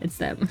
It's them.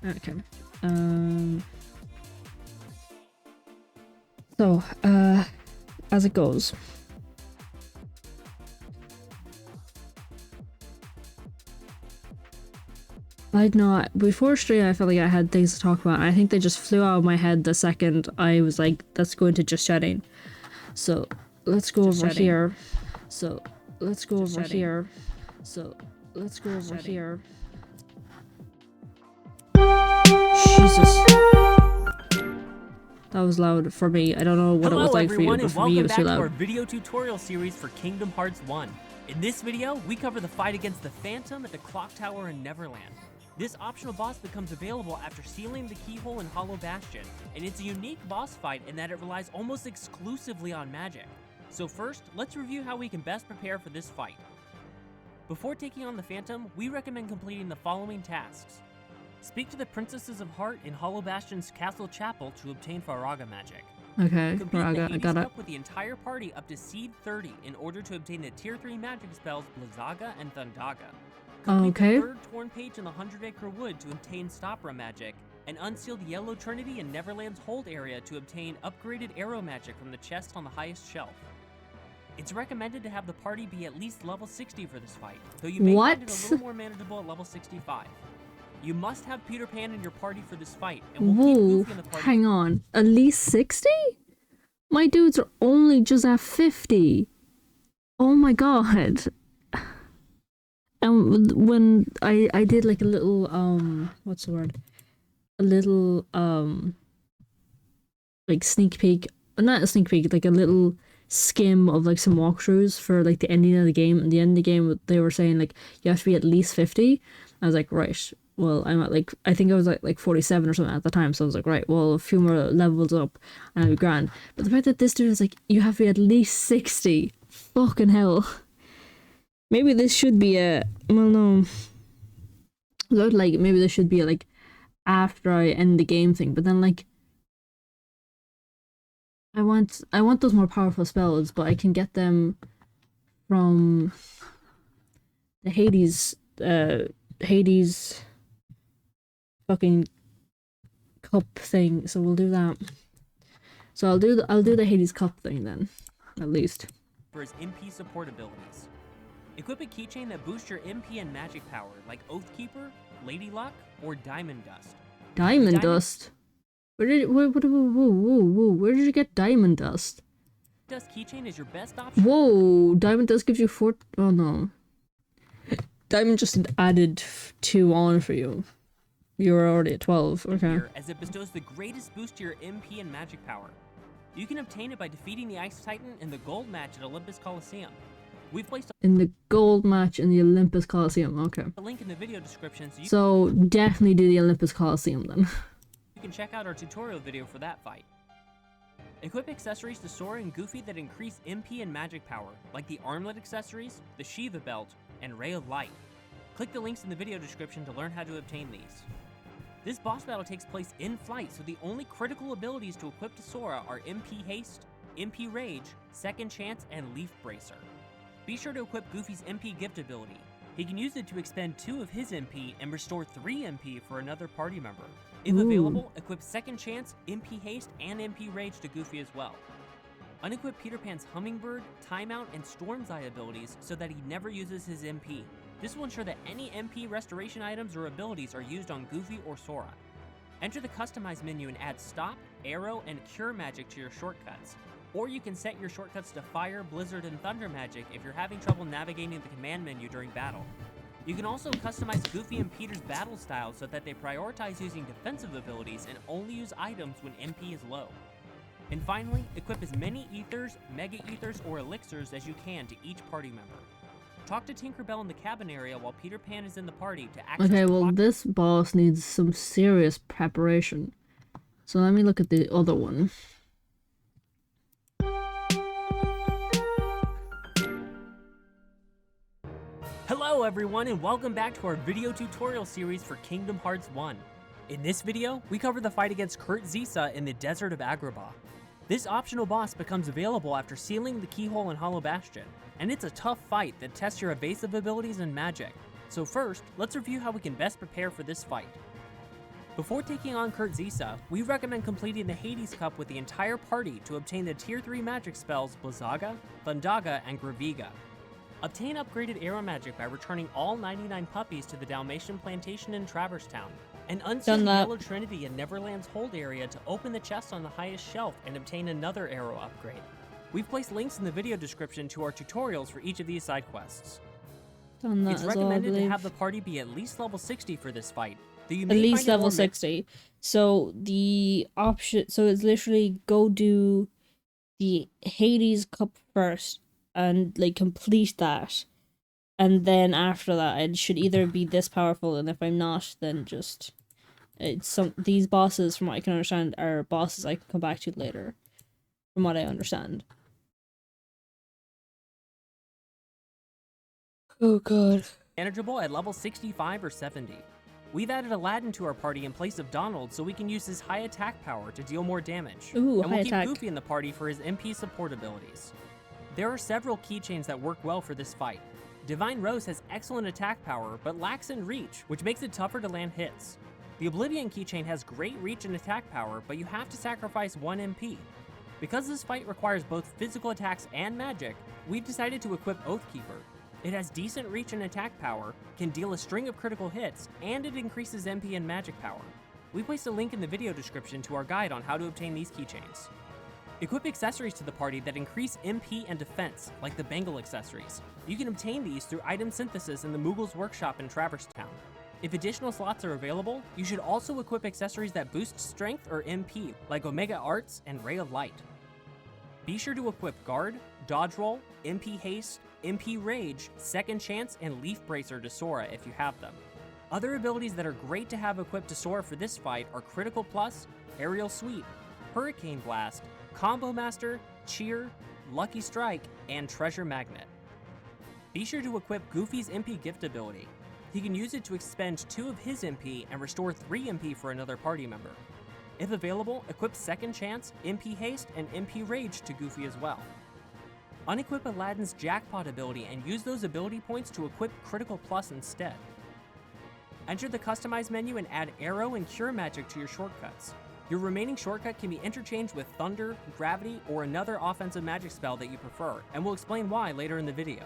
Okay. So, as it goes. I'd not before stream. I felt like I had things to talk about. I think they just flew out of my head the second I was like, "Let's go into just chatting." So let's go over here. So let's go over here. So let's go over here. Jesus, that was loud for me. I don't know what it was like for you, but for me it was too loud. Hello everyone, and welcome back to our video tutorial series for Kingdom Hearts 1. In this video, we cover the fight against the Phantom at the Clock Tower in Neverland. This optional boss becomes available after sealing the keyhole in Hollow Bastion, and it's a unique boss fight in that it relies almost exclusively on magic. So first, let's review how we can best prepare for this fight. Before taking on the Phantom, we recommend completing the following tasks. Speak to the Princesses of Heart in Hollow Bastion's Castle Chapel to obtain Faraga magic. Okay, Complete Faraga, the I Hades got it. Cup with the entire party up to Seed 30 in order to obtain the Tier 3 magic spells Blizzaga and Thundaga. Complete Okay. the third Torn Page in the 100-acre wood to obtain Stopra magic, and unseal the Yellow Trinity in Neverland's Hold area to obtain upgraded arrow magic from the chest on the highest shelf. It's recommended to have the party be at least level 60 for this fight, though you may find it a little more manageable at level 65. You must have Peter Pan in your party for this fight, and we'll keep Whoa, Goofy in the party. hang on. At least 60? My dudes are only just at 50. Oh my god. And when I did like a little, what's the word? A little, like sneak peek, not a sneak peek, like a little skim of like some walkthroughs for like the ending of the game. And the end of the game, they were saying like, you have to be at least 50. I was like, right. Well, I'm at like, I think I was like 47 or something at the time, so I was like, right, well, a few more levels up and I'll be grand. But the fact that this dude is like, you have to be at least 60, fucking hell. Maybe this should be a, well, no. Like, maybe this should be a, like, after I end the game thing, but then like, I want those more powerful spells, but I can get them from the Hades fucking cup thing, so we'll do that. So I'll do the Hades cup thing then, at least. For his MP support abilities. Equip a keychain that boosts your MP and magic power, like Oathkeeper, Lady Luck, or Diamond Dust. Diamond Dust? Where did you get Diamond Dust? Dust keychain is your best option. Whoa, Diamond Dust gives you 4. Oh no. Diamond just added 2 on for you. You were already at 12. Okay. As it bestows the greatest boost to your MP and magic power. You can obtain it by defeating the Ice Titan in the gold match at Olympus Coliseum. We've placed In the gold match in the Olympus Coliseum. Okay. a link in the video description so definitely do the Olympus Coliseum then. You can check out our tutorial video for that fight. Equip accessories to Sora and Goofy that increase MP and magic power, like the armlet accessories, the Shiva belt, and Ray of Light. Click the links in the video description to learn how to obtain these. This boss battle takes place in flight, so the only critical abilities to equip to Sora are MP Haste, MP Rage, Second Chance, and Leaf Bracer. Be sure to equip Goofy's MP Gift ability. He can use it to expend 2 of his MP and restore 3 MP for another party member. If available, equip Second Chance, MP Haste, and MP Rage to Goofy as well. Unequip Peter Pan's Hummingbird, Timeout, and Storm's Eye abilities so that he never uses his MP. This will ensure that any MP restoration items or abilities are used on Goofy or Sora. Enter the Customize menu and add Stop, Arrow, and Cure magic to your shortcuts. Or you can set your shortcuts to Fire, Blizzard, and Thunder magic if you're having trouble navigating the command menu during battle. You can also customize Goofy and Peter's battle styles so that they prioritize using defensive abilities and only use items when MP is low. And finally, equip as many Ethers, Mega Ethers, or Elixirs as you can to each party member. Talk to Tinkerbell in the cabin area while Peter Pan is in the party to access Okay, well this boss needs some serious preparation. So let me look at the other one. Hello everyone, and welcome back to our video tutorial series for Kingdom Hearts 1. In this video, we cover the fight against Kurt Zisa in the Desert of Agrabah. This optional boss becomes available after sealing the Keyhole in Hollow Bastion, and it's a tough fight that tests your evasive abilities and magic. So first, let's review how we can best prepare for this fight. Before taking on Kurt Zisa, we recommend completing the Hades Cup with the entire party to obtain the Tier 3 magic spells Blizzaga, Thundaga, and Graviga. Obtain upgraded arrow magic by returning all 99 puppies to the Dalmatian Plantation in Traverse Town, and unseal the Yellow Trinity in Neverland's hold area to open the chest on the highest shelf and obtain another arrow upgrade. We've placed links in the video description to our tutorials for each of these side quests. It's recommended to have the party be at least level 60 for this fight. At least level 60. So the option, so it's literally go do the Hades Cup first and like complete that, and then after that it should either be this powerful, and if I'm not, then just these bosses, from what I can understand, are bosses I can come back to later, from what I understand. Oh god. Manageable at level 65 or 70. We've added Aladdin to our party in place of Donald so we can use his high attack power to deal more damage. Ooh, and we'll keep Goofy in the party for his MP support abilities. There are several keychains that work well for this fight. Divine Rose has excellent attack power, but lacks in reach, which makes it tougher to land hits. The Oblivion keychain has great reach and attack power, but you have to sacrifice 1 MP. Because this fight requires both physical attacks and magic, we've decided to equip Oathkeeper. It has decent reach and attack power, can deal a string of critical hits, and it increases MP and magic power. We placed a link in the video description to our guide on how to obtain these keychains. Equip accessories to the party that increase MP and defense, like the Bengal accessories. You can obtain these through item synthesis in the Moogle's Workshop in Traverse Town. If additional slots are available, you should also equip accessories that boost strength or MP, like Omega Arts and Ray of Light. Be sure to equip Guard, Dodge Roll, MP Haste, MP Rage, Second Chance, and Leaf Bracer to Sora if you have them. Other abilities that are great to have equipped to Sora for this fight are Critical Plus, Aerial Sweep, Hurricane Blast, Combo Master, Cheer, Lucky Strike, and Treasure Magnet. Be sure to equip Goofy's MP gift ability. He can use it to expend 2 of his MP and restore 3 MP for another party member. If available, equip Second Chance, MP Haste, and MP Rage to Goofy as well. Unequip Aladdin's Jackpot ability and use those ability points to equip Critical Plus instead. Enter the Customize menu and add Arrow and Cure Magic to your shortcuts. Your remaining shortcut can be interchanged with Thunder, Gravity, or another offensive magic spell that you prefer, and we'll explain why later in the video.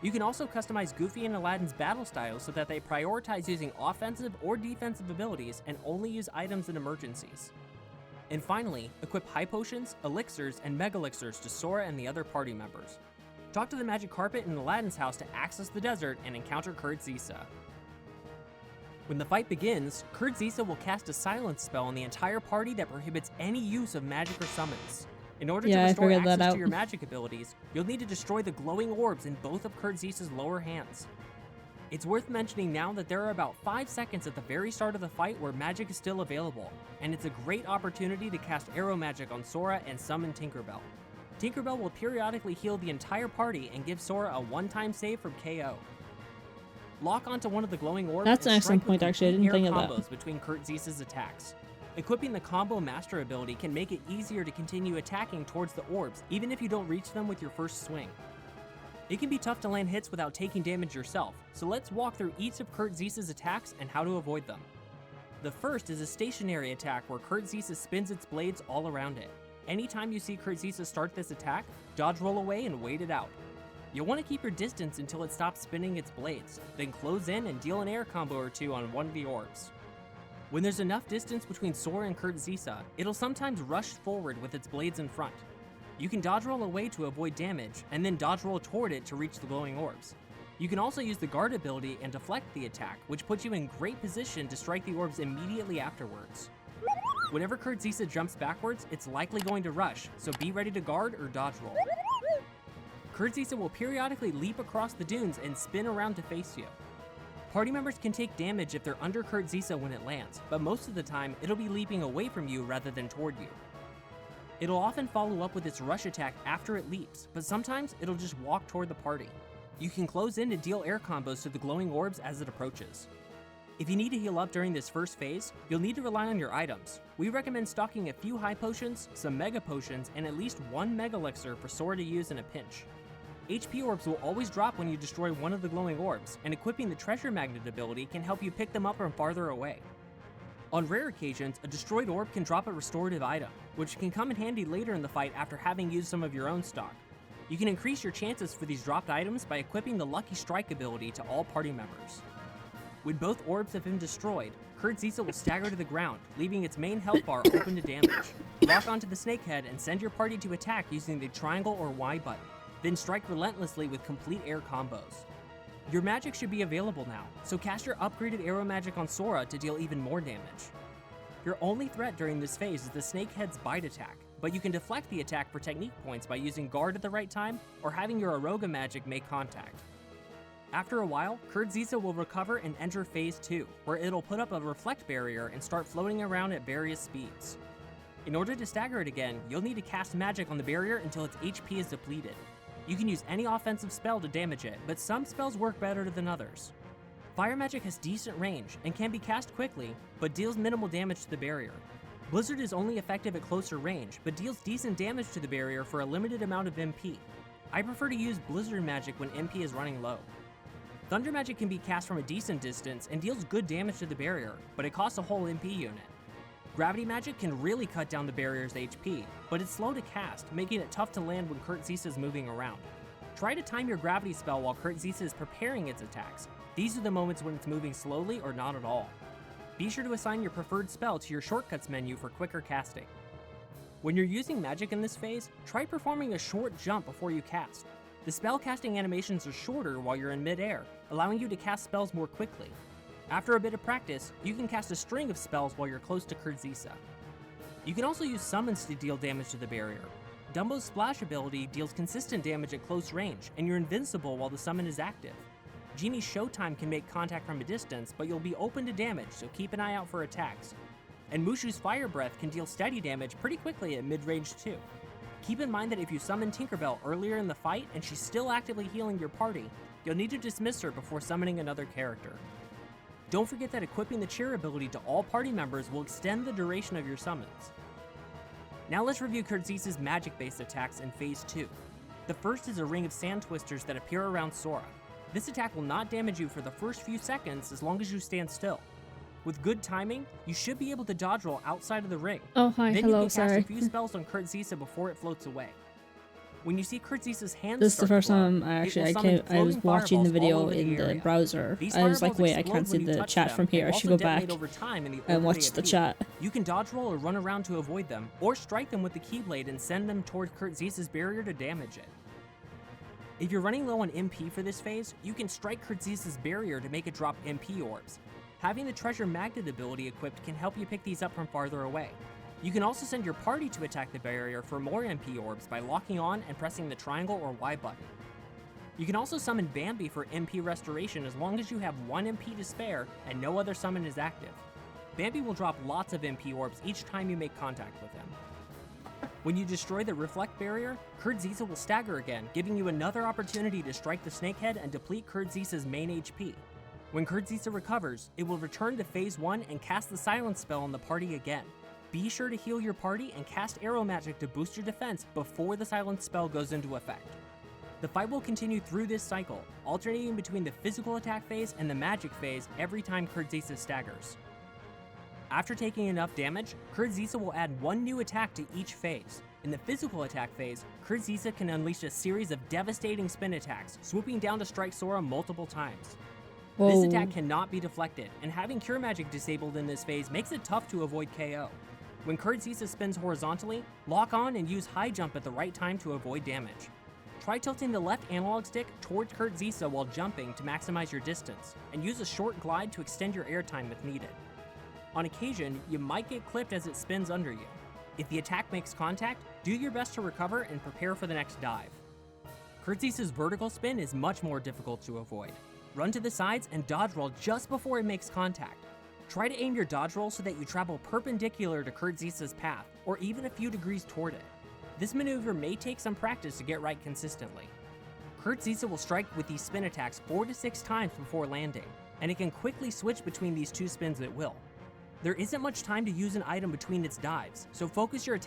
You can also customize Goofy and Aladdin's battle styles so that they prioritize using offensive or defensive abilities and only use items in emergencies. And finally, equip High Potions, Elixirs, and Mega Elixirs to Sora and the other party members. Talk to the Magic Carpet in Aladdin's house to access the desert and encounter Kurt Zisa. When the fight begins, Kurt Zisa will cast a silence spell on the entire party that prohibits any use of magic or summons. In order to restore access to your magic abilities, you'll need to destroy the glowing orbs in both of Kurt Zisa's lower hands. It's worth mentioning now that there are about 5 seconds at the very start of the fight where magic is still available, and it's a great opportunity to cast arrow magic on Sora and summon Tinkerbell. Tinkerbell will periodically heal the entire party and give Sora a one-time save from KO. Lock onto one of the glowing orbs. That's an excellent point, actually. I didn't think of that. Combos between Kurt Zisa's attacks. Equipping the Combo Master ability can make it easier to continue attacking towards the orbs, even if you don't reach them with your first swing. It can be tough to land hits without taking damage yourself, so let's walk through each of Kurt Zisa's attacks and how to avoid them. The first is a stationary attack where Kurt Zisa spins its blades all around it. Anytime you see Kurt Zisa start this attack, dodge roll away and wait it out. You'll want to keep your distance until it stops spinning its blades, then close in and deal an air combo or 2 on one of the orbs. When there's enough distance between Sora and Kurt Zisa, it'll sometimes rush forward with its blades in front. You can dodge roll away to avoid damage, and then dodge roll toward it to reach the glowing orbs. You can also use the guard ability and deflect the attack, which puts you in great position to strike the orbs immediately afterwards. Whenever Kurt Zisa jumps backwards, it's likely going to rush, so be ready to guard or dodge roll. Kurt Zisa will periodically leap across the dunes and spin around to face you. Party members can take damage if they're under Kurt Zisa when it lands, but most of the time, it'll be leaping away from you rather than toward you. It'll often follow up with its rush attack after it leaps, but sometimes it'll just walk toward the party. You can close in to deal air combos to the glowing orbs as it approaches. If you need to heal up during this first phase, you'll need to rely on your items. We recommend stocking a few high potions, some mega potions, and at least one mega elixir for Sora to use in a pinch. HP orbs will always drop when you destroy one of the glowing orbs, and equipping the treasure magnet ability can help you pick them up from farther away. On rare occasions, a destroyed orb can drop a restorative item, which can come in handy later in the fight after having used some of your own stock. You can increase your chances for these dropped items by equipping the Lucky Strike ability to all party members. When both orbs have been destroyed, Kurtzisa will stagger to the ground, leaving its main health bar open to damage. Lock onto the snakehead and send your party to attack using the triangle or Y button, then strike relentlessly with complete air combos. Your magic should be available now, so cast your upgraded arrow magic on Sora to deal even more damage. Your only threat during this phase is the snakehead's bite attack, but you can deflect the attack for technique points by using guard at the right time or having your Aroga magic make contact. After a while, Kurtzisa will recover and enter phase 2, where it'll put up a reflect barrier and start floating around at various speeds. In order to stagger it again, you'll need to cast magic on the barrier until its HP is depleted. You can use any offensive spell to damage it, but some spells work better than others. Fire magic has decent range and can be cast quickly, but deals minimal damage to the barrier. Blizzard is only effective at closer range, but deals decent damage to the barrier for a limited amount of MP. I prefer to use Blizzard magic when MP is running low. Thunder magic can be cast from a decent distance and deals good damage to the barrier, but it costs a whole MP unit. Gravity magic can really cut down the barrier's HP, but it's slow to cast, making it tough to land when Kurtzisa is moving around. Try to time your gravity spell while Kurtzisa is preparing its attacks. These are the moments when it's moving slowly or not at all. Be sure to assign your preferred spell to your shortcuts menu for quicker casting. When you're using magic in this phase, try performing a short jump before you cast. The spell casting animations are shorter while you're in mid-air, allowing you to cast spells more quickly. After a bit of practice, you can cast a string of spells while you're close to Kurtzisa. You can also use summons to deal damage to the barrier. Dumbo's splash ability deals consistent damage at close range, and you're invincible while the summon is active. Genie's Showtime can make contact from a distance, but you'll be open to damage, so keep an eye out for attacks. And Mushu's Fire Breath can deal steady damage pretty quickly at mid-range too. Keep in mind that if you summon Tinkerbell earlier in the fight and she's still actively healing your party, you'll need to dismiss her before summoning another character. Don't forget that equipping the cheer ability to all party members will extend the duration of your summons. Now let's review Kurtzisa's magic-based attacks in Phase 2. The first is a ring of sand twisters that appear around Sora. This attack will not damage you for the first few seconds as long as you stand still. With good timing, you should be able to dodge roll outside of the ring. Oh, hi, then hello, you can sorry. cast a few spells on Kurtzisa before it floats away. When you see Kurtzisa's hands This is the start first to glow, time it will I summon was floating watching the fireballs all video over in the area. browser. These I was like, fireballs wait, I explode can't see when you the touch chat them from here. I and should also go back detonate over time in the order and they watch the appear. chat. You can dodge roll or run around to avoid them, or strike them with the Keyblade and send them toward Kurtzisa's barrier to damage it. If you're running low on MP for this phase, you can strike Kurtzisa's barrier to make it drop MP orbs. Having the Treasure Magnet ability equipped can help you pick these up from farther away. You can also send your party to attack the barrier for more MP orbs by locking on and pressing the triangle or Y button. You can also summon Bambi for MP restoration as long as you have 1 MP to spare and no other summon is active. Bambi will drop lots of MP orbs each time you make contact with him. When you destroy the Reflect barrier, Kurtzisa will stagger again, giving you another opportunity to strike the snakehead and deplete Kurtzisa's main HP. When Kurtzisa recovers, it will return to Phase 1 and cast the Silence spell on the party again. Be sure to heal your party and cast Arrow Magic to boost your defense before the Silence spell goes into effect. The fight will continue through this cycle, alternating between the physical attack phase and the magic phase every time Kurtzisa staggers. After taking enough damage, Kurtzisa will add 1 new attack to each phase. In the physical attack phase, Kurtzisa can unleash a series of devastating spin attacks, swooping down to strike Sora multiple times. Whoa. This attack cannot be deflected, and having Cure Magic disabled in this phase makes it tough to avoid KO. When Kurtzisa spins horizontally, lock on and use High Jump at the right time to avoid damage. Try tilting the left analog stick towards Kurtzisa while jumping to maximize your distance, and use a short glide to extend your airtime if needed. On occasion, you might get clipped as it spins under you. If the attack makes contact, do your best to recover and prepare for the next dive. Kurtzisa's vertical spin is much more difficult to avoid. Run to the sides and dodge roll just before it makes contact. Try to aim your dodge roll so that you travel perpendicular to Kurtzisa's path, or even a few degrees toward it. This maneuver may take some practice to get right consistently. Kurtzisa will strike with these spin attacks 4 to 6 times before landing, and it can quickly switch between these two spins at will. There isn't much time to use an item between its dives, so focus your attention